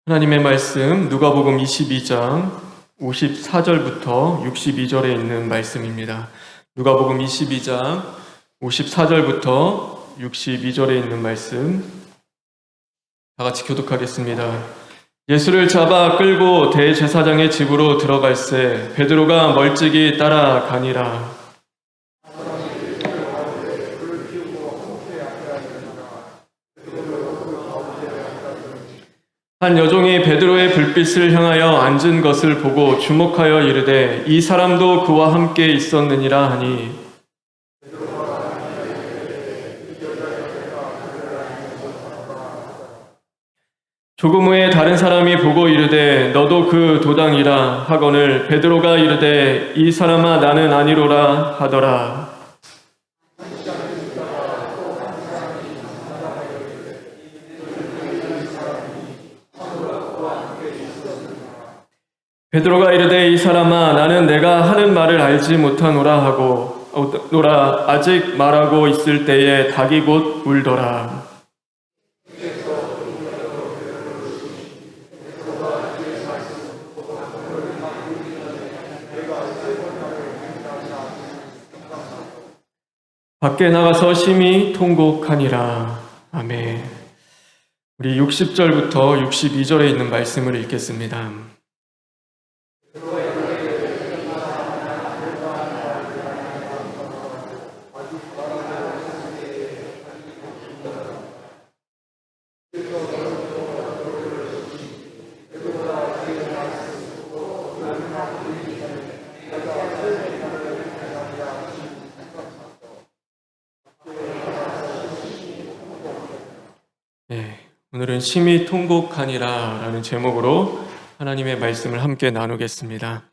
하나님의 말씀 누가복음 22장 54절부터 62절에 있는 말씀입니다. 누가복음 22장 54절부터 62절에 있는 말씀 다 같이 교독하겠습니다. 예수를 잡아 끌고 대제사장의 집으로 들어갈새 베드로가 멀찍이 따라가니라. 한 여종이 베드로의 불빛을 향하여 앉은 것을 보고 주목하여 이르되 이 사람도 그와 함께 있었느니라 하니 조금 후에 다른 사람이 보고 이르되 너도 그 도당이라 하거늘 베드로가 이르되 이 사람아 나는 아니로라 하더라. 베드로가 이르되 이 사람아 나는 내가 하는 말을 알지 못하노라 하고 노라 아직 말하고 있을 때에 닭이 곧 울더라. 밖에 나가서 심히 통곡하니라. 아멘. 우리 60절부터 62절에 있는 말씀을 읽겠습니다. 오늘은 심히 통곡하니라 라는 제목으로 하나님의 말씀을 함께 나누겠습니다.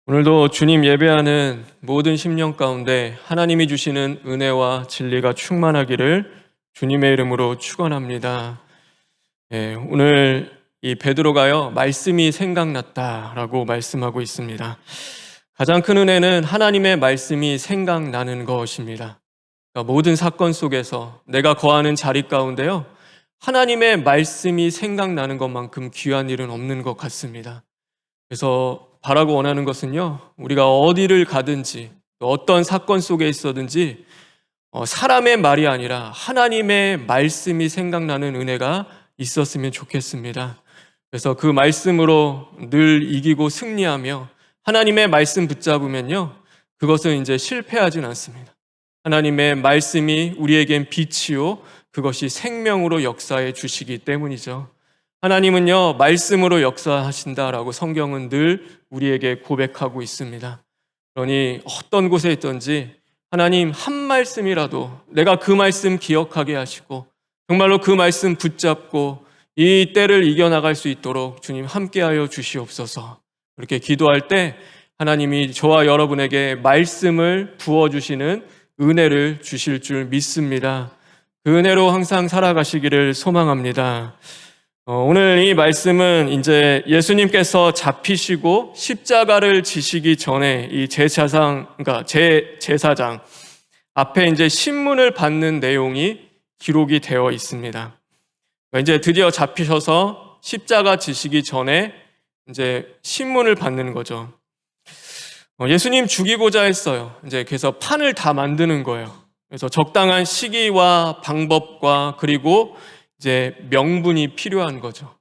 오늘도 주님 예배하는 모든 심령 가운데 하나님이 주시는 은혜와 진리가 충만하기를 주님의 이름으로 축원합니다. 오늘 이 베드로가요 말씀이 생각났다라고 말씀하고 있습니다. 가장 큰 은혜는 하나님의 말씀이 생각나는 것입니다. 그러니까 모든 사건 속에서 내가 거하는 자리 가운데요 하나님의 말씀이 생각나는 것만큼 귀한 일은 없는 것 같습니다. 그래서 바라고 원하는 것은요, 우리가 어디를 가든지 어떤 사건 속에 있어든지 사람의 말이 아니라 하나님의 말씀이 생각나는 은혜가 있었으면 좋겠습니다. 그래서 그 말씀으로 늘 이기고 승리하며 하나님의 말씀 붙잡으면요, 그것은 이제 실패하진 않습니다. 하나님의 말씀이 우리에겐 빛이요 그것이 생명으로 역사해 주시기 때문이죠. 하나님은요 말씀으로 역사하신다라고 성경은 늘 우리에게 고백하고 있습니다. 그러니 어떤 곳에 있든지 하나님 한 말씀이라도 내가 그 말씀 기억하게 하시고 정말로 그 말씀 붙잡고 이 때를 이겨나갈 수 있도록 주님 함께하여 주시옵소서. 그렇게 기도할 때 하나님이 저와 여러분에게 말씀을 부어주시는 은혜를 주실 줄 믿습니다. 그 은혜로 항상 살아가시기를 소망합니다. 오늘 이 말씀은 이제 예수님께서 잡히시고 십자가를 지시기 전에 이 제사장 앞에 이제 신문을 받는 내용이 기록이 되어 있습니다. 이제 드디어 잡히셔서 십자가 지시기 전에 이제 신문을 받는 거죠. 예수님 죽이고자 했어요. 이제 그래서 판을 다 만드는 거예요. 그래서 적당한 시기와 방법과 그리고 이제 명분이 필요한 거죠.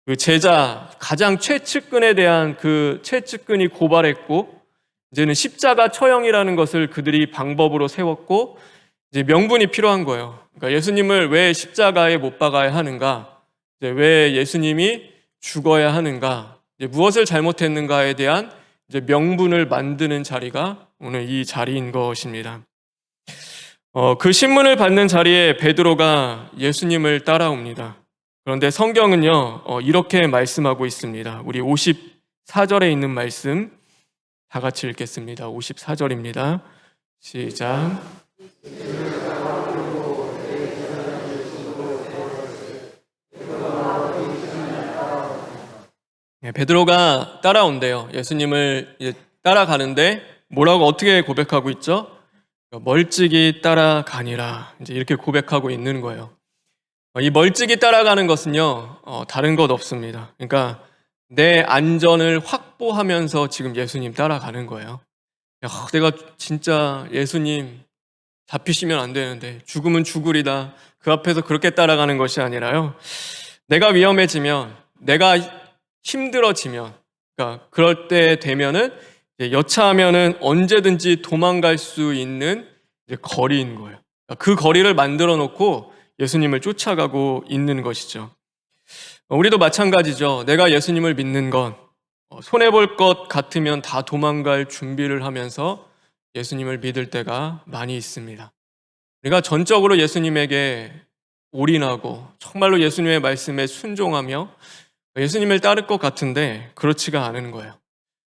그 제자 가장 최측근에 대한 그 최측근이 고발했고 이제는 십자가 처형이라는 것을 그들이 방법으로 세웠고 이제 명분이 필요한 거예요. 그러니까 예수님을 왜 십자가에 못 박아야 하는가? 이제 왜 예수님이 죽어야 하는가? 이제 무엇을 잘못했는가에 대한 이제 명분을 만드는 자리가 오늘 이 자리인 것입니다. 그 신문을 받는 자리에 베드로가 예수님을 따라옵니다. 그런데 성경은요, 이렇게 말씀하고 있습니다. 우리 54절에 있는 말씀 다 같이 읽겠습니다. 54절입니다. 시작. 베드로가 따라온대요. 예수님을 따라가는데 뭐라고 어떻게 고백하고 있죠? 멀찍이 따라가니라 이제 이렇게 고백하고 있는 거예요. 이 멀찍이 따라가는 것은요, 다른 것 없습니다. 그러니까 내 안전을 확보하면서 지금 예수님 따라가는 거예요. 야, 내가 진짜 예수님 잡히시면 안 되는데 죽으면 죽으리다. 그 앞에서 그렇게 따라가는 것이 아니라요. 내가 위험해지면, 내가 힘들어지면, 그러니까 그럴 때 되면은 여차하면은 언제든지 도망갈 수 있는 거리인 거예요. 그러니까 그 거리를 만들어 놓고 예수님을 쫓아가고 있는 것이죠. 우리도 마찬가지죠. 내가 예수님을 믿는 건 손해볼 것 같으면 다 도망갈 준비를 하면서 예수님을 믿을 때가 많이 있습니다. 우리가 전적으로 예수님에게 올인하고 정말로 예수님의 말씀에 순종하며 예수님을 따를 것 같은데 그렇지가 않은 거예요.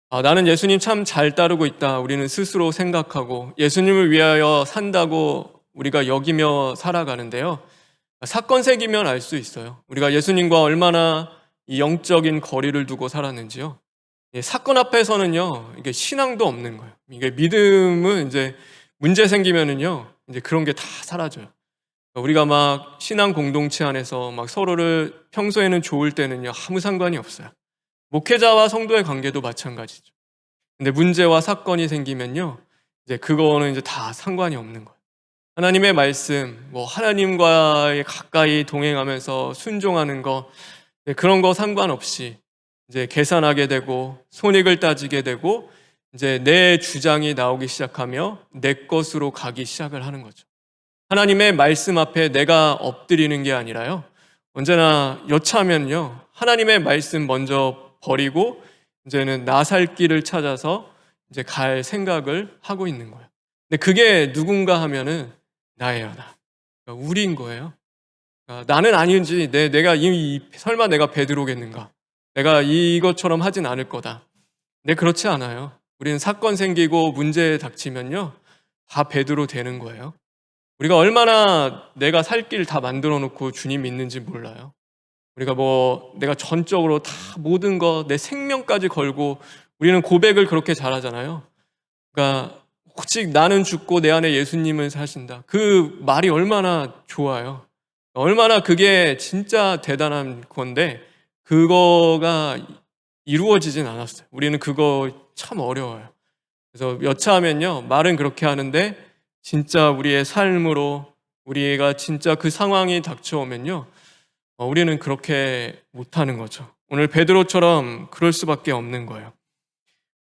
나는 예수님 참 잘 따르고 있다. 우리는 스스로 생각하고 예수님을 위하여 산다고 우리가 여기며 살아가는데요. 사건 세기면 알 수 있어요. 우리가 예수님과 얼마나 이 영적인 거리를 두고 살았는지요. 사건 앞에서는요, 이게 신앙도 없는 거예요. 이게 믿음은 이제 문제 생기면은요, 이제 그런 게 다 사라져요. 우리가 막 신앙 공동체 안에서 막 서로를 평소에는 좋을 때는요, 아무 상관이 없어요. 목회자와 성도의 관계도 마찬가지죠. 근데 문제와 사건이 생기면요, 이제 그거는 이제 다 상관이 없는 거예요. 하나님의 말씀, 하나님과의 가까이 동행하면서 순종하는 거, 그런 거 상관없이 이제 계산하게 되고 손익을 따지게 되고 이제 내 주장이 나오기 시작하며 내 것으로 가기 시작을 하는 거죠. 하나님의 말씀 앞에 내가 엎드리는 게 아니라요. 언제나 여차하면요. 하나님의 말씀 먼저 버리고 이제는 나 살 길을 찾아서 이제 갈 생각을 하고 있는 거예요. 근데 그게 누군가 하면은 나예요, 나. 그러니까 우리인 거예요. 나는 아닌지, 내가 설마 내가 베드로겠는가? 내가 이것처럼 하진 않을 거다. 근데 그렇지 않아요. 우리는 사건 생기고 문제 닥치면요, 다 베드로 되는 거예요. 우리가 얼마나 내가 살 길 다 만들어 놓고 주님 믿는지 몰라요. 우리가 내가 전적으로 다 모든 거, 내 생명까지 걸고 우리는 고백을 그렇게 잘하잖아요. 그러니까 오직 나는 죽고 내 안에 예수님은 사신다. 그 말이 얼마나 좋아요. 얼마나 그게 진짜 대단한 건데 그거가 이루어지진 않았어요. 우리는 그거 참 어려워요. 그래서 여차하면요, 말은 그렇게 하는데 진짜 우리의 삶으로 우리가 진짜 그 상황이 닥쳐오면요, 우리는 그렇게 못하는 거죠. 오늘 베드로처럼 그럴 수밖에 없는 거예요.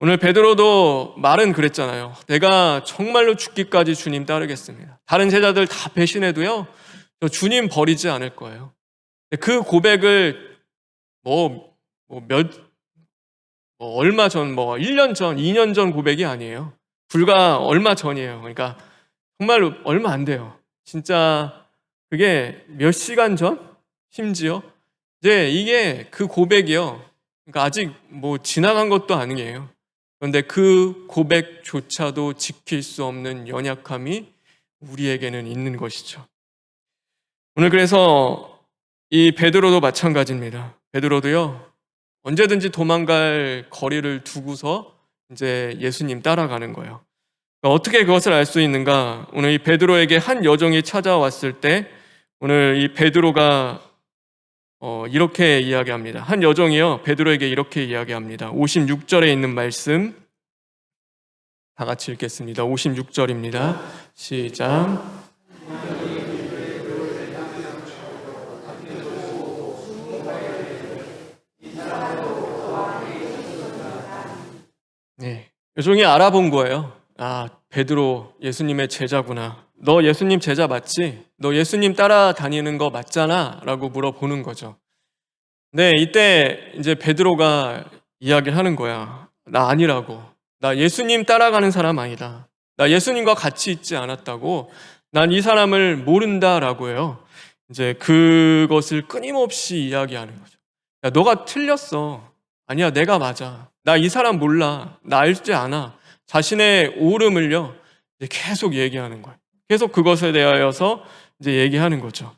오늘 베드로도 말은 그랬잖아요. 내가 정말로 죽기까지 주님 따르겠습니다. 다른 제자들 다 배신해도요, 저 주님 버리지 않을 거예요. 그 고백을 얼마 전, 1년 전, 2년 전 고백이 아니에요. 불과 얼마 전이에요. 그러니까 정말로 얼마 안 돼요. 진짜 그게 몇 시간 전? 심지어. 이제 이게 그 고백이요. 그러니까 아직 지나간 것도 아니에요. 그런데 그 고백조차도 지킬 수 없는 연약함이 우리에게는 있는 것이죠. 오늘 그래서 이 베드로도 마찬가지입니다. 베드로도요, 언제든지 도망갈 거리를 두고서 이제 예수님 따라가는 거예요. 그러니까 어떻게 그것을 알 수 있는가? 오늘 이 베드로에게 한 여종이 찾아왔을 때 오늘 이 베드로가 이렇게 이야기합니다. 한 여종이요, 베드로에게 이렇게 이야기합니다. 56절에 있는 말씀 다 같이 읽겠습니다. 56절입니다. 시작. 네, 여종이 알아본 거예요. 베드로 예수님의 제자구나. 너 예수님 제자 맞지? 너 예수님 따라다니는 거 맞잖아? 라고 물어보는 거죠. 네, 이때 이제 베드로가 이야기를 하는 거야. 나 아니라고. 나 예수님 따라가는 사람 아니다. 나 예수님과 같이 있지 않았다고. 난 이 사람을 모른다라고 해요. 이제 그것을 끊임없이 이야기하는 거죠. 야, 너가 틀렸어. 아니야, 내가 맞아. 나 이 사람 몰라. 나 알지 않아. 자신의 옳음을요, 이제 계속 얘기하는 거예요. 계속 그것에 대하여서 이제 얘기하는 거죠.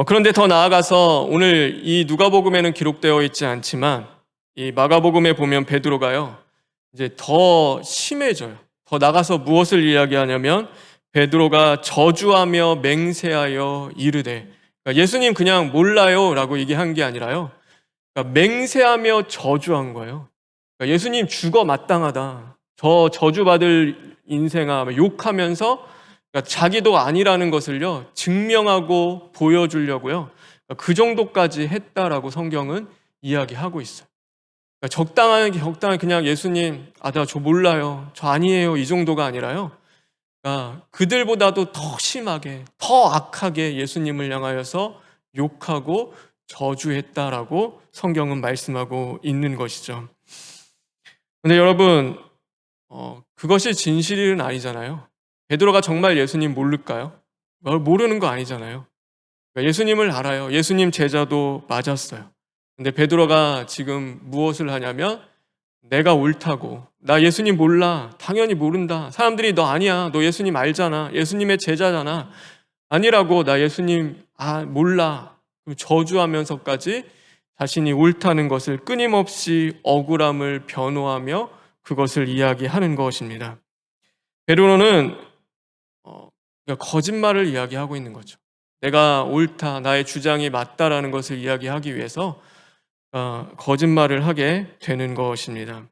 그런데 더 나아가서 오늘 이 누가복음에는 기록되어 있지 않지만 이 마가복음에 보면 베드로가요, 이제 더 심해져요. 더 나가서 무엇을 이야기하냐면 베드로가 저주하며 맹세하여 이르되, 그러니까 예수님 그냥 몰라요라고 얘기한 게 아니라요. 그러니까 맹세하며 저주한 거예요. 그러니까 예수님 죽어 마땅하다. 저 저주받을 인생아 욕하면서 그러니까 자기도 아니라는 것을요 증명하고 보여주려고요. 그러니까 그 정도까지 했다라고 성경은 이야기하고 있어요. 그러니까 적당한 그냥 예수님 저 몰라요. 저 아니에요. 이 정도가 아니라요. 그러니까 그들보다도 더 심하게 더 악하게 예수님을 향하여서 욕하고 저주했다라고 성경은 말씀하고 있는 것이죠. 근데 여러분 그것이 진실은 아니잖아요. 베드로가 정말 예수님 모를까요? 모르는 거 아니잖아요. 그러니까 예수님을 알아요. 예수님 제자도 맞았어요. 근데 베드로가 지금 무엇을 하냐면 내가 옳다고. 나 예수님 몰라. 당연히 모른다. 사람들이 너 아니야. 너 예수님 알잖아. 예수님의 제자잖아. 아니라고. 나 예수님 몰라. 저주하면서까지 자신이 옳다는 것을 끊임없이 억울함을 변호하며 그것을 이야기하는 것입니다. 베드로는 그러니까 거짓말을 이야기하고 있는 거죠. 내가 옳다, 나의 주장이 맞다라는 것을 이야기하기 위해서 거짓말을 하게 되는 것입니다.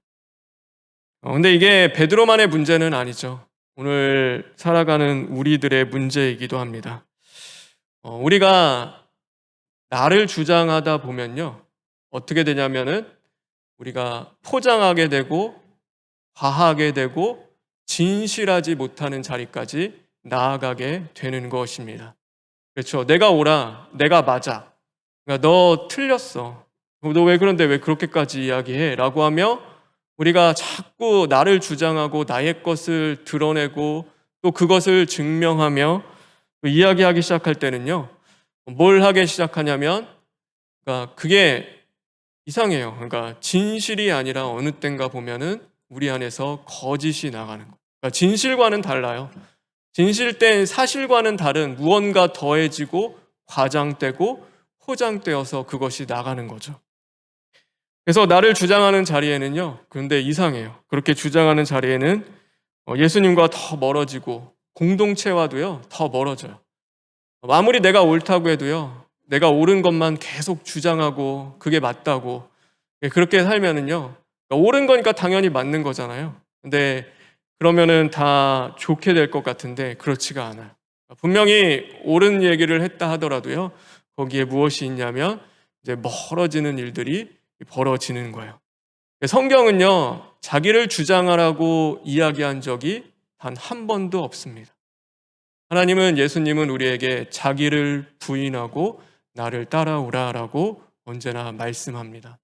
근데 이게 베드로만의 문제는 아니죠. 오늘 살아가는 우리들의 문제이기도 합니다. 우리가 나를 주장하다 보면요. 어떻게 되냐면은 우리가 포장하게 되고 과하게 되고 진실하지 못하는 자리까지 나아가게 되는 것입니다. 그렇죠. 내가 옳아. 내가 맞아. 그러니까 너 틀렸어. 너 왜 그런데 왜 그렇게까지 이야기해? 라고 하며 우리가 자꾸 나를 주장하고 나의 것을 드러내고 또 그것을 증명하며 이야기하기 시작할 때는요. 뭘 하기 시작하냐면 그러니까 그게 이상해요. 그러니까 진실이 아니라 어느 땐가 보면은 우리 안에서 거짓이 나가는 거예요. 그러니까 진실과는 달라요. 진실된 사실과는 다른 무언가 더해지고 과장되고 포장되어서 그것이 나가는 거죠. 그래서 나를 주장하는 자리에는요, 그런데 이상해요. 그렇게 주장하는 자리에는 예수님과 더 멀어지고 공동체와도요, 더 멀어져요. 아무리 내가 옳다고 해도요, 내가 옳은 것만 계속 주장하고 그게 맞다고 그렇게 살면은요, 옳은 거니까 당연히 맞는 거잖아요. 근데 그러면은 다 좋게 될 것 같은데 그렇지가 않아요. 분명히 옳은 얘기를 했다 하더라도요, 거기에 무엇이 있냐면 이제 멀어지는 일들이 벌어지는 거예요. 성경은요, 자기를 주장하라고 이야기한 적이 단 한 번도 없습니다. 하나님은 예수님은 우리에게 자기를 부인하고 나를 따라오라라고 언제나 말씀합니다.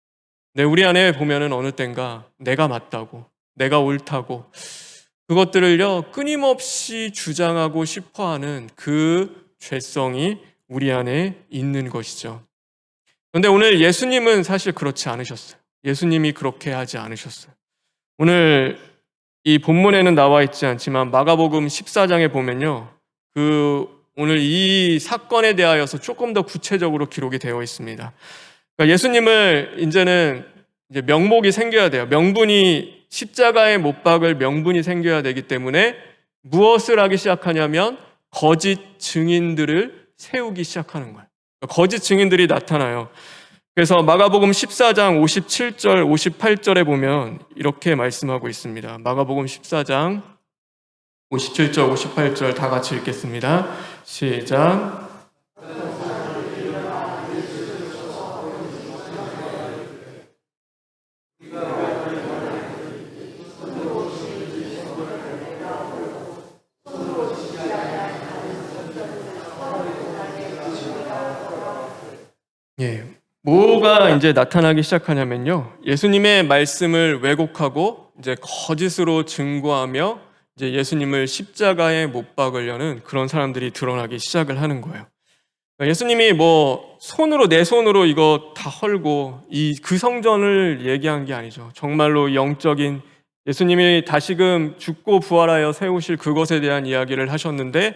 근데 우리 안에 보면은 어느 땐가 내가 맞다고, 내가 옳다고 그것들을요 끊임없이 주장하고 싶어하는 그 죄성이 우리 안에 있는 것이죠. 그런데 오늘 예수님은 사실 그렇지 않으셨어요. 예수님이 그렇게 하지 않으셨어요. 오늘 이 본문에는 나와 있지 않지만 마가복음 14장에 보면요. 오늘 이 사건에 대하여서 조금 더 구체적으로 기록이 되어 있습니다. 그러니까 예수님을 이제는 이제 명목이 생겨야 돼요. 명분이 십자가에 못 박을 명분이 생겨야 되기 때문에 무엇을 하기 시작하냐면 거짓 증인들을 세우기 시작하는 거예요. 거짓 증인들이 나타나요. 그래서 마가복음 14장 57절, 58절에 보면 이렇게 말씀하고 있습니다. 마가복음 14장 57절, 58절 다 같이 읽겠습니다. 시작. 예. 뭐가 이제 나타나기 시작하냐면요. 예수님의 말씀을 왜곡하고 이제 거짓으로 증거하며 이제 예수님을 십자가에 못 박으려는 그런 사람들이 드러나기 시작을 하는 거예요. 그러니까 예수님이 내 손으로 이거 다 헐고 그 성전을 얘기한 게 아니죠. 정말로 영적인 예수님이 다시금 죽고 부활하여 세우실 그것에 대한 이야기를 하셨는데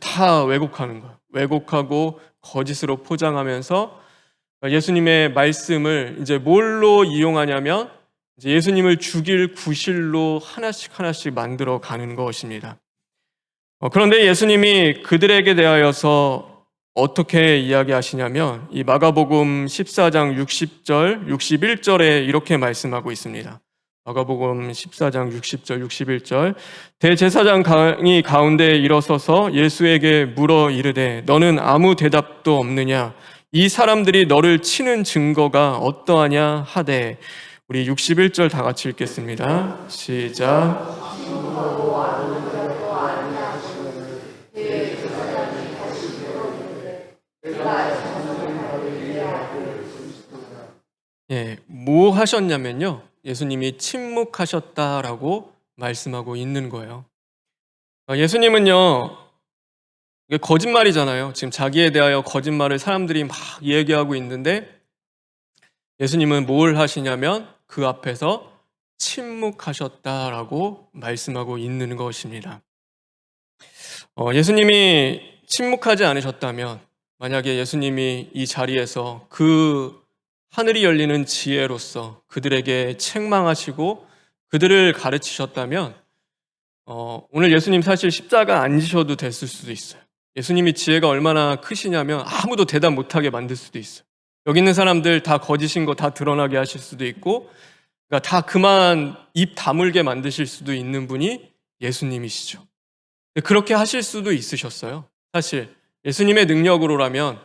다 왜곡하는 거예요. 왜곡하고 거짓으로 포장하면서 예수님의 말씀을 이제 뭘로 이용하냐면 이제 예수님을 죽일 구실로 하나씩 만들어 가는 것입니다. 그런데 예수님이 그들에게 대하여서 어떻게 이야기하시냐면 이 마가복음 14장 60절, 61절에 이렇게 말씀하고 있습니다. 마가복음 14장 60절, 61절. 대제사장이 가운데 일어서서 예수에게 물어 이르되 너는 아무 대답도 없느냐? 이 사람들이 너를 치는 증거가 어떠하냐 하되. 우리 61절 다 같이 읽겠습니다. 시작. 예, 뭐 하셨냐면요. 예수님이 침묵하셨다라고 말씀하고 있는 거예요. 예수님은요, 이게 거짓말이잖아요. 지금 자기에 대하여 거짓말을 사람들이 막 얘기하고 있는데 예수님은 뭘 하시냐면 그 앞에서 침묵하셨다라고 말씀하고 있는 것입니다. 예수님이 침묵하지 않으셨다면 만약에 예수님이 이 자리에서 그 하늘이 열리는 지혜로서 그들에게 책망하시고 그들을 가르치셨다면 오늘 예수님 사실 십자가 안 지셔도 됐을 수도 있어요. 예수님이 지혜가 얼마나 크시냐면 아무도 대답 못하게 만들 수도 있어요. 여기 있는 사람들 다 거짓인 거 다 드러나게 하실 수도 있고 그러니까 다 그만 입 다물게 만드실 수도 있는 분이 예수님이시죠. 그렇게 하실 수도 있으셨어요. 사실 예수님의 능력으로라면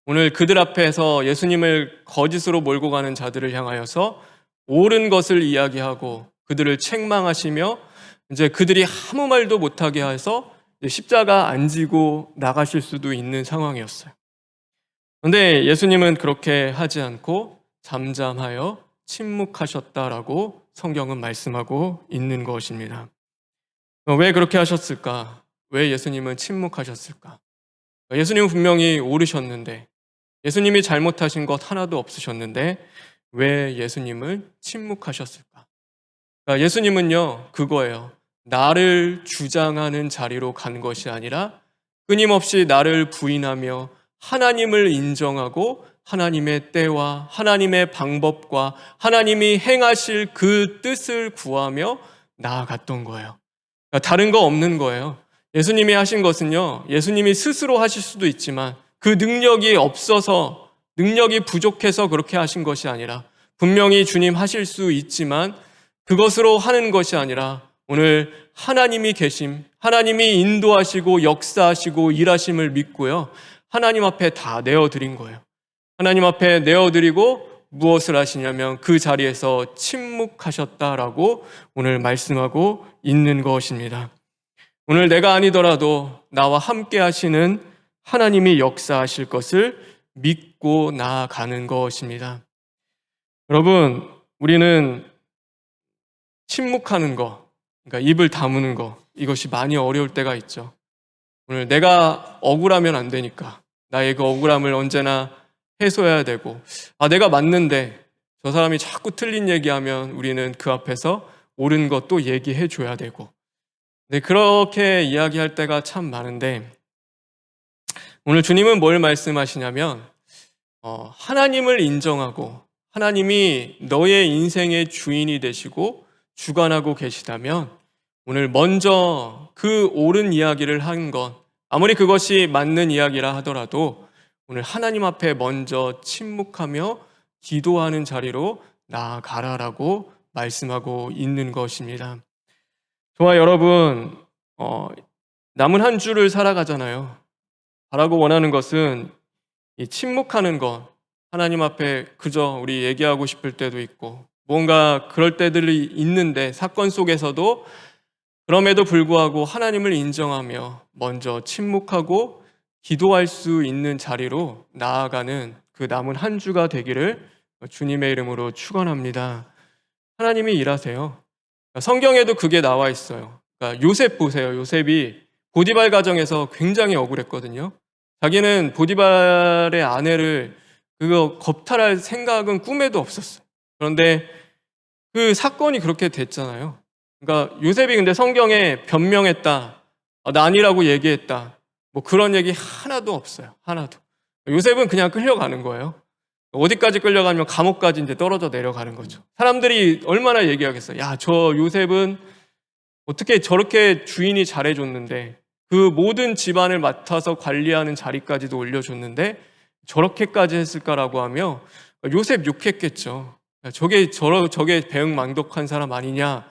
오늘 그들 앞에서 예수님을 거짓으로 몰고 가는 자들을 향하여서 옳은 것을 이야기하고 그들을 책망하시며 이제 그들이 아무 말도 못하게 해서 십자가 안 지고 나가실 수도 있는 상황이었어요. 그런데 예수님은 그렇게 하지 않고 잠잠하여 침묵하셨다라고 성경은 말씀하고 있는 것입니다. 왜 그렇게 하셨을까? 왜 예수님은 침묵하셨을까? 예수님은 분명히 옳으셨는데 예수님이 잘못하신 것 하나도 없으셨는데 왜 예수님은 침묵하셨을까? 그러니까 예수님은요 그거예요. 나를 주장하는 자리로 간 것이 아니라 끊임없이 나를 부인하며 하나님을 인정하고 하나님의 때와 하나님의 방법과 하나님이 행하실 그 뜻을 구하며 나아갔던 거예요. 그러니까 다른 거 없는 거예요. 예수님이 하신 것은요, 예수님이 스스로 하실 수도 있지만 그 능력이 없어서, 능력이 부족해서 그렇게 하신 것이 아니라 분명히 주님 하실 수 있지만 그것으로 하는 것이 아니라 오늘 하나님이 계심, 하나님이 인도하시고 역사하시고 일하심을 믿고요. 하나님 앞에 다 내어드린 거예요. 하나님 앞에 내어드리고 무엇을 하시냐면 그 자리에서 침묵하셨다라고 오늘 말씀하고 있는 것입니다. 오늘 내가 아니더라도 나와 함께 하시는 하나님이 역사하실 것을 믿고 나아가는 것입니다. 여러분, 우리는 침묵하는 거, 그러니까 입을 다무는 거, 이것이 많이 어려울 때가 있죠. 오늘 내가 억울하면 안 되니까 나의 그 억울함을 언제나 해소해야 되고, 내가 맞는데 저 사람이 자꾸 틀린 얘기하면 우리는 그 앞에서 옳은 것도 얘기해 줘야 되고, 네, 그렇게 이야기할 때가 참 많은데 오늘 주님은 뭘 말씀하시냐면 하나님을 인정하고 하나님이 너의 인생의 주인이 되시고 주관하고 계시다면 오늘 먼저 그 옳은 이야기를 한 것, 아무리 그것이 맞는 이야기라 하더라도 오늘 하나님 앞에 먼저 침묵하며 기도하는 자리로 나아가라라고 말씀하고 있는 것입니다. 저와 여러분, 남은 한 주를 살아가잖아요. 바라고 원하는 것은 이 침묵하는 것, 하나님 앞에 그저 우리 얘기하고 싶을 때도 있고 뭔가 그럴 때들이 있는데 사건 속에서도 그럼에도 불구하고 하나님을 인정하며 먼저 침묵하고 기도할 수 있는 자리로 나아가는 그 남은 한 주가 되기를 주님의 이름으로 축원합니다. 하나님이 일하세요. 성경에도 그게 나와 있어요. 그러니까 요셉 보세요. 요셉이 보디발 가정에서 굉장히 억울했거든요. 자기는 보디발의 아내를 그거 겁탈할 생각은 꿈에도 없었어요. 그런데 그 사건이 그렇게 됐잖아요. 그러니까 요셉이 근데 성경에 변명했다, 나 아니라고 얘기했다, 뭐 그런 얘기 하나도 없어요. 하나도. 요셉은 그냥 끌려가는 거예요. 어디까지 끌려가면 감옥까지 이제 떨어져 내려가는 거죠. 사람들이 얼마나 얘기하겠어요. 야, 저 요셉은 어떻게 저렇게 주인이 잘해줬는데 그 모든 집안을 맡아서 관리하는 자리까지도 올려줬는데 저렇게까지 했을까라고 하며 요셉 욕했겠죠. 저게 배응망덕한 사람 아니냐.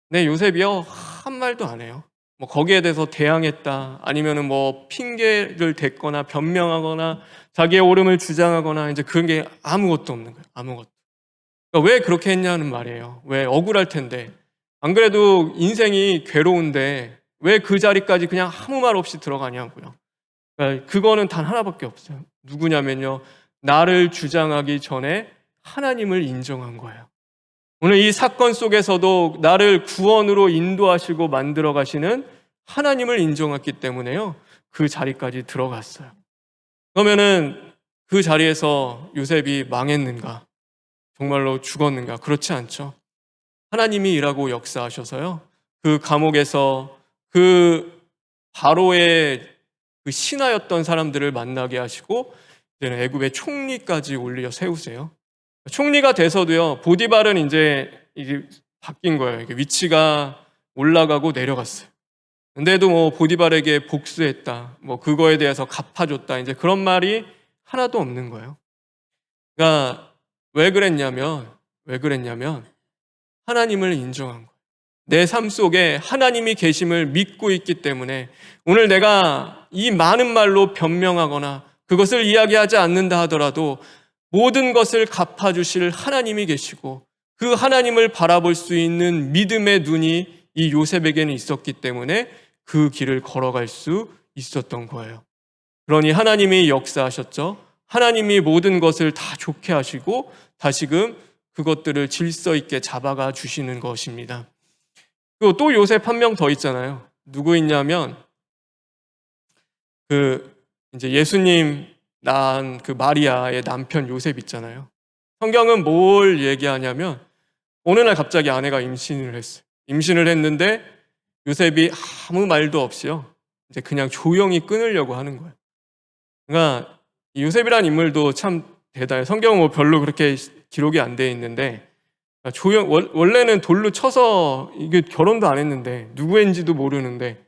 네, 요셉이요 한 말도 안 해요. 뭐 거기에 대해서 대항했다 아니면은 뭐 핑계를 댔거나 변명하거나 자기의 옳음을 주장하거나 이제 그런 게 아무것도 없는 거예요. 아무것도. 그러니까 왜 그렇게 했냐는 말이에요. 왜 억울할 텐데. 안 그래도 인생이 괴로운데 왜 그 자리까지 그냥 아무 말 없이 들어가냐고요. 그러니까 그거는 단 하나밖에 없어요. 누구냐면요. 나를 주장하기 전에 하나님을 인정한 거예요. 오늘 이 사건 속에서도 나를 구원으로 인도하시고 만들어 가시는 하나님을 인정했기 때문에요. 그 자리까지 들어갔어요. 그러면은 그 자리에서 요셉이 망했는가? 정말로 죽었는가? 그렇지 않죠. 하나님이 일하고 역사하셔서요. 그 감옥에서 그 바로의 그 신하였던 사람들을 만나게 하시고 이제는 애굽의 총리까지 올려 세우세요. 총리가 돼서도요. 보디발은 이제 바뀐 거예요. 이게 위치가 올라가고 내려갔어요. 근데도 뭐 보디발에게 복수했다. 뭐 그거에 대해서 갚아줬다. 이제 그런 말이 하나도 없는 거예요. 그러니까 왜 그랬냐면 하나님을 인정한 거예요. 내 삶 속에 하나님이 계심을 믿고 있기 때문에 오늘 내가 이 많은 말로 변명하거나 그것을 이야기하지 않는다 하더라도 모든 것을 갚아주실 하나님이 계시고 그 하나님을 바라볼 수 있는 믿음의 눈이 이 요셉에게는 있었기 때문에 그 길을 걸어갈 수 있었던 거예요. 그러니 하나님이 역사하셨죠. 하나님이 모든 것을 다 좋게 하시고 다시금 그것들을 질서 있게 잡아가 주시는 것입니다. 그리고 또 요셉 한 명 더 있잖아요. 누구 있냐면 그 이제 예수님 낳은 그 마리아의 남편 요셉 있잖아요. 성경은 뭘 얘기하냐면 어느 날 갑자기 아내가 임신을 했어요. 임신을 했는데 요셉이 아무 말도 없이요. 이제 그냥 조용히 끊으려고 하는 거예요. 그러니까 이 요셉이라는 인물도 참 대단해요. 성경은 뭐 별로 그렇게 기록이 안 돼 있는데 원래는 돌로 쳐서 이게 결혼도 안 했는데 누구인지도 모르는데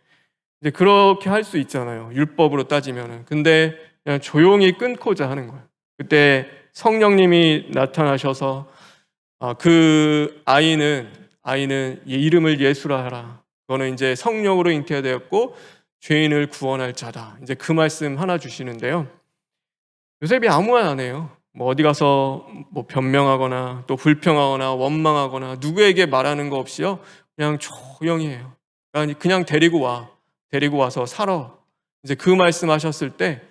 이제 그렇게 할 수 있잖아요. 율법으로 따지면은. 근데 그냥 조용히 끊고자 하는 거예요. 그때 성령님이 나타나셔서 그 아이는 이름을 예수라 하라. 그거는 이제 성령으로 잉태되었고 죄인을 구원할 자다. 이제 그 말씀 하나 주시는데요. 요셉이 아무 말 안 해요. 뭐 어디 가서 뭐 변명하거나 또 불평하거나 원망하거나 누구에게 말하는 거 없이요. 그냥 조용히 해요. 그냥 데리고 와서 살아. 이제 그 말씀하셨을 때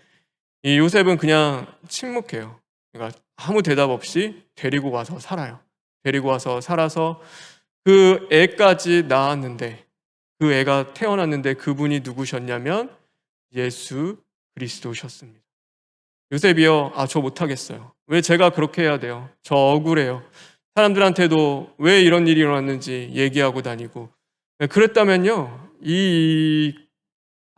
이 요셉은 그냥 침묵해요. 그러니까 아무 대답 없이 데리고 와서 살아요. 데리고 와서 살아서 그 애까지 낳았는데 그 애가 태어났는데 그분이 누구셨냐면 예수 그리스도셨습니다. 요셉이요, 저 못하겠어요. 왜 제가 그렇게 해야 돼요? 저 억울해요. 사람들한테도 왜 이런 일이 일어났는지 얘기하고 다니고. 그랬다면요,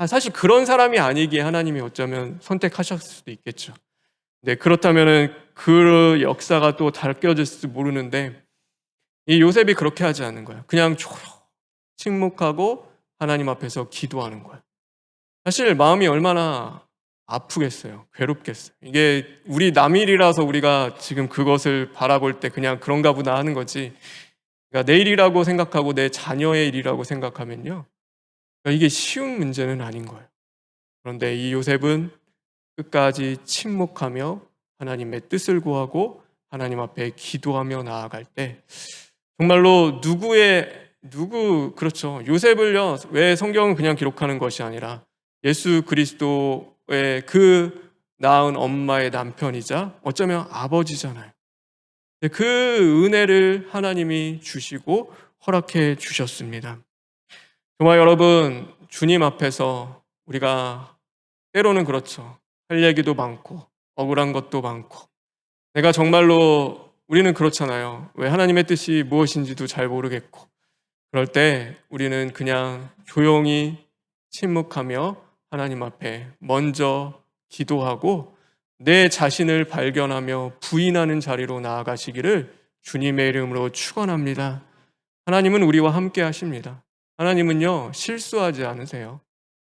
사실 그런 사람이 아니기에 하나님이 어쩌면 선택하셨을 수도 있겠죠. 네, 그렇다면은 그 역사가 또 달겨질지 모르는데, 이 요셉이 그렇게 하지 않은 거예요. 그냥 침묵하고 하나님 앞에서 기도하는 거예요. 사실 마음이 얼마나 아프겠어요. 괴롭겠어요. 이게 우리 남일이라서 우리가 지금 그것을 바라볼 때 그냥 그런가 보다 하는 거지. 그러니까 내 일이라고 생각하고 내 자녀의 일이라고 생각하면요. 그러니까 이게 쉬운 문제는 아닌 거예요. 그런데 이 요셉은 끝까지 침묵하며 하나님의 뜻을 구하고 하나님 앞에 기도하며 나아갈 때 정말로 그렇죠. 요셉을요, 왜 성경은 그냥 기록하는 것이 아니라 예수 그리스도의 그 낳은 엄마의 남편이자 어쩌면 아버지잖아요. 그 은혜를 하나님이 주시고 허락해 주셨습니다. 정말 여러분, 주님 앞에서 우리가 때로는 그렇죠. 할 얘기도 많고, 억울한 것도 많고, 내가 정말로 우리는 그렇잖아요. 왜 하나님의 뜻이 무엇인지도 잘 모르겠고, 그럴 때 우리는 그냥 조용히 침묵하며 하나님 앞에 먼저 기도하고 내 자신을 발견하며 부인하는 자리로 나아가시기를 주님의 이름으로 축원합니다. 하나님은 우리와 함께 하십니다. 하나님은요, 실수하지 않으세요.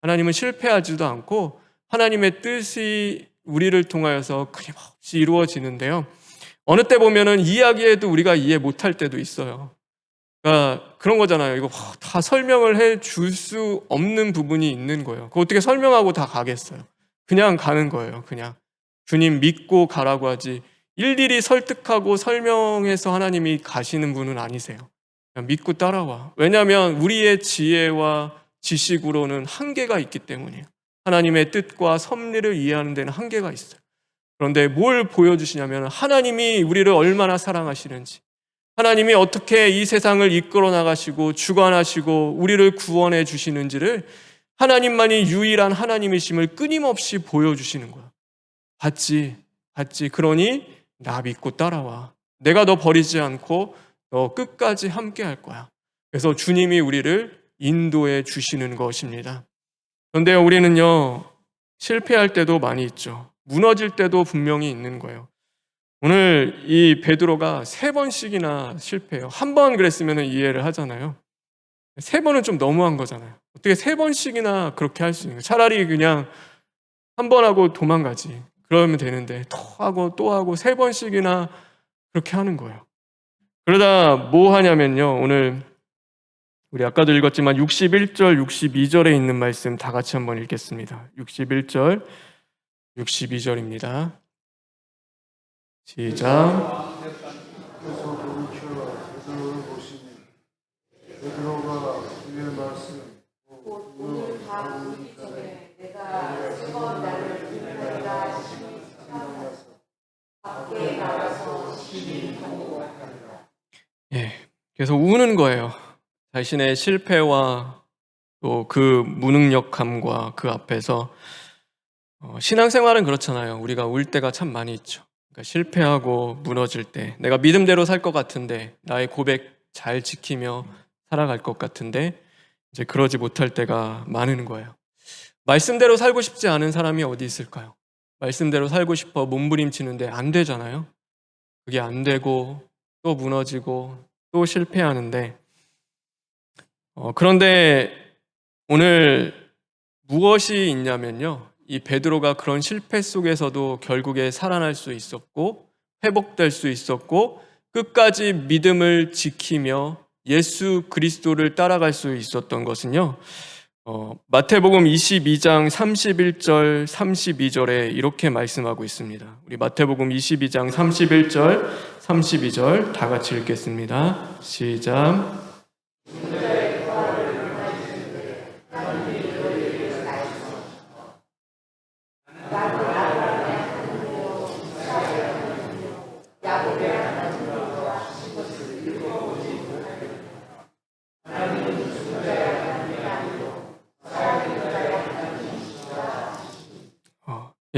하나님은 실패하지도 않고 하나님의 뜻이 우리를 통하여서 끊임없이 이루어지는데요. 어느 때 보면은 이야기해도 우리가 이해 못할 때도 있어요. 그러니까 그런 거잖아요. 이거 다 설명을 해 줄 수 없는 부분이 있는 거예요. 그거 어떻게 설명하고 다 가겠어요. 그냥 가는 거예요. 그냥 주님 믿고 가라고 하지 일일이 설득하고 설명해서 하나님이 가시는 분은 아니세요. 그냥 믿고 따라와. 왜냐하면 우리의 지혜와 지식으로는 한계가 있기 때문이에요. 하나님의 뜻과 섭리를 이해하는 데는 한계가 있어요. 그런데 뭘 보여주시냐면 하나님이 우리를 얼마나 사랑하시는지, 하나님이 어떻게 이 세상을 이끌어 나가시고 주관하시고 우리를 구원해 주시는지를 하나님만이 유일한 하나님이심을 끊임없이 보여주시는 거야. 봤지? 그러니 나 믿고 따라와. 내가 너 버리지 않고 너 끝까지 함께 할 거야. 그래서 주님이 우리를 인도해 주시는 것입니다. 그런데 우리는요, 실패할 때도 많이 있죠. 무너질 때도 분명히 있는 거예요. 오늘 이 베드로가 3번씩이나 실패해요. 한 번 그랬으면 이해를 하잖아요. 3번은 좀 너무한 거잖아요. 어떻게 3번씩이나 그렇게 할 수 있는 거예요? 차라리 그냥 한 번 하고 도망가지. 그러면 되는데 또 하고 또 하고 3번씩이나 그렇게 하는 거예요. 그러다 뭐 하냐면요. 오늘 우리 아까도 읽었지만 61절, 62절에 있는 말씀 다 같이 한번 읽겠습니다. 61절, 62절입니다. 시작. 예, 그래서 우는 거예요. 자신의 실패와 또 그 무능력함과 그 앞에서 신앙생활은 그렇잖아요. 우리가 울 때가 참 많이 있죠. 그러니까 실패하고 무너질 때 내가 믿음대로 살 것 같은데 나의 고백 잘 지키며 살아갈 것 같은데 이제 그러지 못할 때가 많은 거예요. 말씀대로 살고 싶지 않은 사람이 어디 있을까요? 말씀대로 살고 싶어 몸부림치는데 안 되잖아요. 그게 안 되고 또 무너지고 또 실패하는데 그런데 오늘 무엇이 있냐면요. 이 베드로가 그런 실패 속에서도 결국에 살아날 수 있었고 회복될 수 있었고 끝까지 믿음을 지키며 예수 그리스도를 따라갈 수 있었던 것은요. 마태복음 22장 31절 32절에 이렇게 말씀하고 있습니다. 우리 마태복음 22장 31절 32절 다 같이 읽겠습니다. 시작.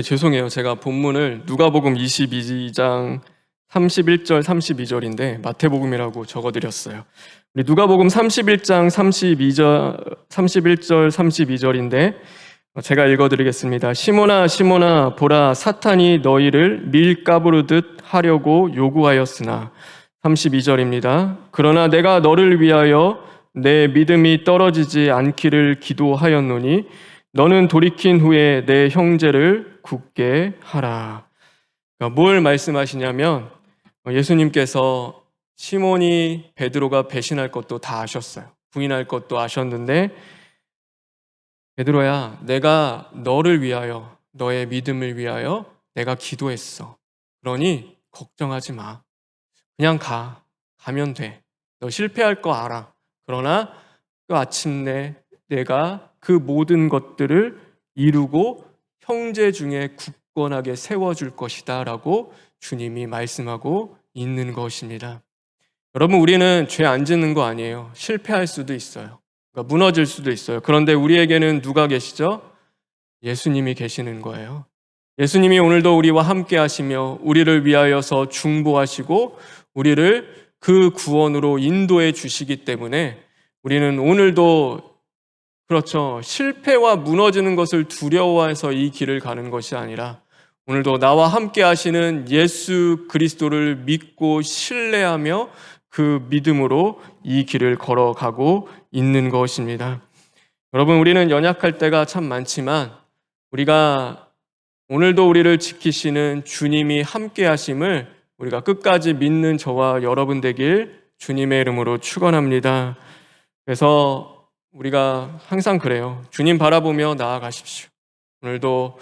죄송해요. 제가 본문을 누가복음 22장 31절 32절인데 마태복음이라고 적어드렸어요. 우리 누가복음 31장 31절 32절인데 제가 읽어드리겠습니다. 시몬아 시몬아 보라 사탄이 너희를 밀가부르듯 하려고 요구하였으나 32절입니다. 그러나 내가 너를 위하여 내 믿음이 떨어지지 않기를 기도하였노니 너는 돌이킨 후에 내 형제를 굳게 하라. 그러니까 뭘 말씀하시냐면 예수님께서 시몬이 베드로가 배신할 것도 다 아셨어요. 부인할 것도 아셨는데 베드로야, 내가 너를 위하여, 너의 믿음을 위하여 내가 기도했어. 그러니 걱정하지 마. 그냥 가면 돼. 너 실패할 거 알아. 그러나 그 아침내 내가 그 모든 것들을 이루고 형제 중에 굳건하게 세워줄 것이다 라고 주님이 말씀하고 있는 것입니다. 여러분, 우리는 죄 안 짓는 거 아니에요. 실패할 수도 있어요. 그러니까 무너질 수도 있어요. 그런데 우리에게는 누가 계시죠? 예수님이 계시는 거예요. 예수님이 오늘도 우리와 함께 하시며 우리를 위하여서 중보하시고 우리를 그 구원으로 인도해 주시기 때문에 우리는 오늘도 그렇죠. 실패와 무너지는 것을 두려워해서 이 길을 가는 것이 아니라 오늘도 나와 함께 하시는 예수 그리스도를 믿고 신뢰하며 그 믿음으로 이 길을 걸어가고 있는 것입니다. 여러분, 우리는 연약할 때가 참 많지만 우리가 오늘도 우리를 지키시는 주님이 함께 하심을 우리가 끝까지 믿는 저와 여러분 되길 주님의 이름으로 축원합니다. 그래서 우리가 항상 그래요. 주님 바라보며 나아가십시오. 오늘도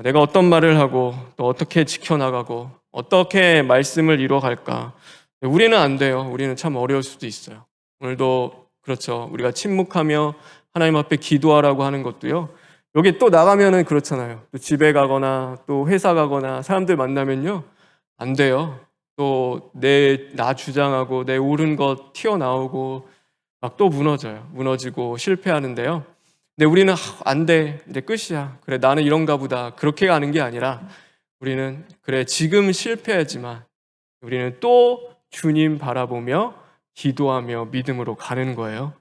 내가 어떤 말을 하고 또 어떻게 지켜나가고 어떻게 말씀을 이루어갈까. 우리는 안 돼요. 우리는 참 어려울 수도 있어요. 오늘도 그렇죠. 우리가 침묵하며 하나님 앞에 기도하라고 하는 것도요. 여기 또 나가면은 그렇잖아요. 또 집에 가거나 또 회사 가거나 사람들 만나면요. 안 돼요. 또 나 주장하고 내 옳은 것 튀어나오고 막 또 무너지고 실패하는데요. 근데 우리는 안 돼. 이제 끝이야. 그래, 나는 이런가 보다. 그렇게 가는 게 아니라 우리는 그래, 지금 실패하지만 우리는 또 주님 바라보며 기도하며 믿음으로 가는 거예요.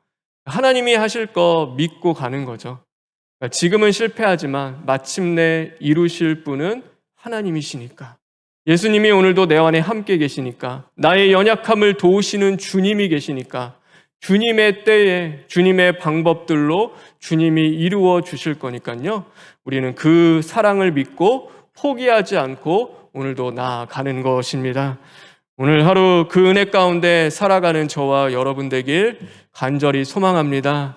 하나님이 하실 거 믿고 가는 거죠. 지금은 실패하지만 마침내 이루실 분은 하나님이시니까. 예수님이 오늘도 내 안에 함께 계시니까, 나의 연약함을 도우시는 주님이 계시니까 주님의 때에 주님의 방법들로 주님이 이루어 주실 거니까요. 우리는 그 사랑을 믿고 포기하지 않고 오늘도 나아가는 것입니다. 오늘 하루 그 은혜 가운데 살아가는 저와 여러분 되길 간절히 소망합니다.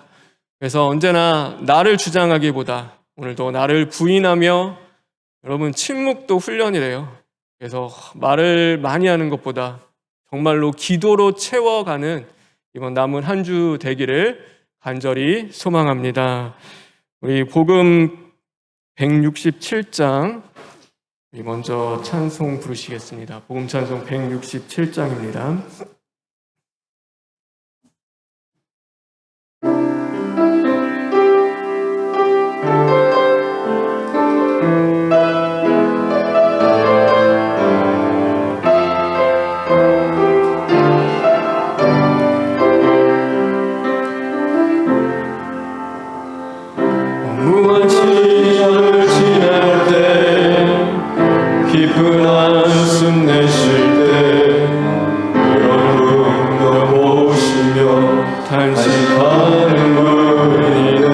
그래서 언제나 나를 주장하기보다 오늘도 나를 부인하며, 여러분 침묵도 훈련이래요. 그래서 말을 많이 하는 것보다 정말로 기도로 채워가는 이번 남은 한 주 되기를 간절히 소망합니다. 우리 복음 167장 먼저 찬송 부르시겠습니다. 복음 찬송 167장입니다. 깊은 한숨 내쉴 때 여러분 넘어오시며 탄식하는 분이네.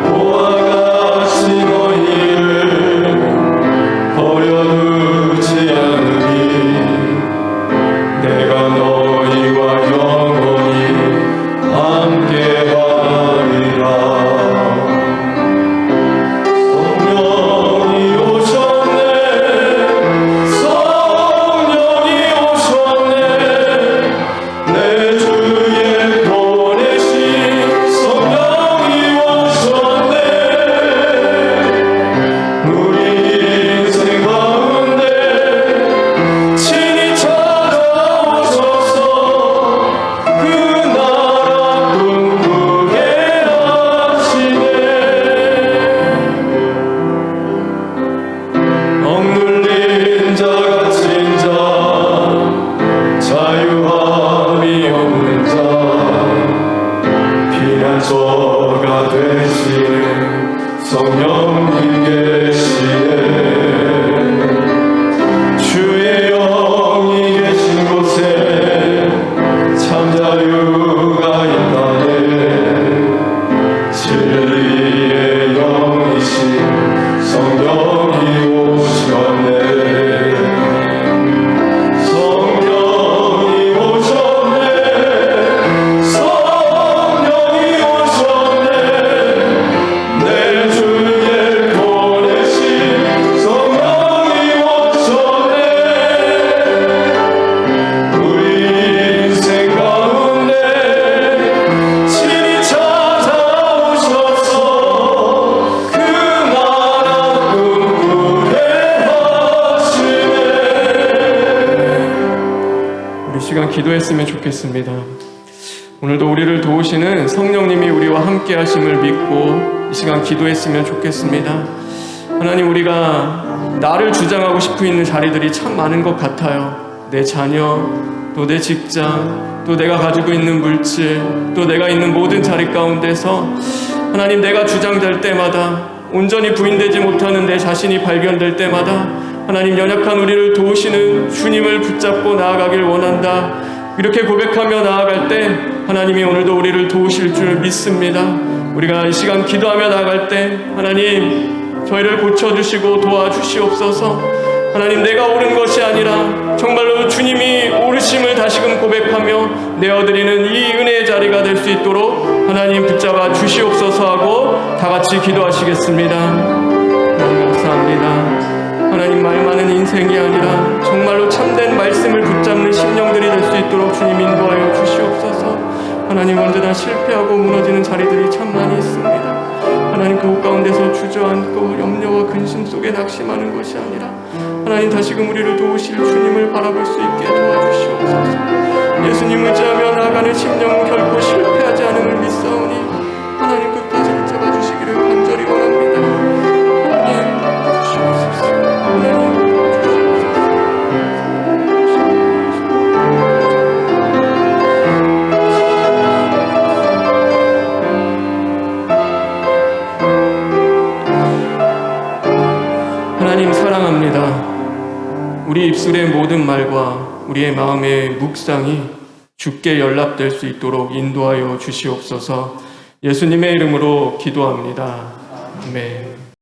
보와 같이 너희를 버려두지 않으니 내가 너희와 영원히 함께하리라. 피난처가 되시는 성령님 계시네. 주의 영이 계신 곳에 참 자유가 있다네. 진리의 영이신 성령이 오셨네. 시간 기도했으면 좋겠습니다. 오늘도 우리를 도우시는 성령님이 우리와 함께 하심을 믿고 이 시간 기도했으면 좋겠습니다. 하나님, 우리가 나를 주장하고 싶어 있는 자리들이 참 많은 것 같아요. 내 자녀, 또 내 직장, 또 내가 가지고 있는 물질, 또 내가 있는 모든 자리 가운데서 하나님, 내가 주장될 때마다, 온전히 부인되지 못하는 내 자신이 발견될 때마다 하나님, 연약한 우리를 도우시는 주님을 붙잡고 나아가길 원한다. 이렇게 고백하며 나아갈 때 하나님이 오늘도 우리를 도우실 줄 믿습니다. 우리가 이 시간 기도하며 나아갈 때 하나님 저희를 고쳐주시고 도와주시옵소서. 하나님, 내가 옳은 것이 아니라 정말로 주님이 옳으심을 다시금 고백하며 내어드리는 이 은혜의 자리가 될 수 있도록 하나님 붙잡아 주시옵소서 하고 다 같이 기도하시겠습니다. 하나님 감사합니다. 하나님, 말 많은 인생이 아니라 정말로 참된 말씀을 붙잡는 심령들이 될 수 있도록 주님 인도하여 주시옵소서. 하나님, 언제나 실패하고 무너지는 자리들이 참 많이 있습니다. 하나님, 그곳 가운데서 주저앉고 염려와 근심 속에 낙심하는 것이 아니라 하나님, 다시금 우리를 도우실 주님을 바라볼 수 있게 도와주시옵소서. 예수님 의지하며 나아가는 심령은 결코 실패하지 않음을 믿사오니 하나님 끝까지 붙잡아 주시기를 간절히 원합니다. 하나님 주시옵소서. 하나님 하나님 사랑합니다. 우리 입술의 모든 말과 우리의 마음의 묵상이 주께 연락될 수 있도록 인도하여 주시옵소서. 예수님의 이름으로 기도합니다. 아멘.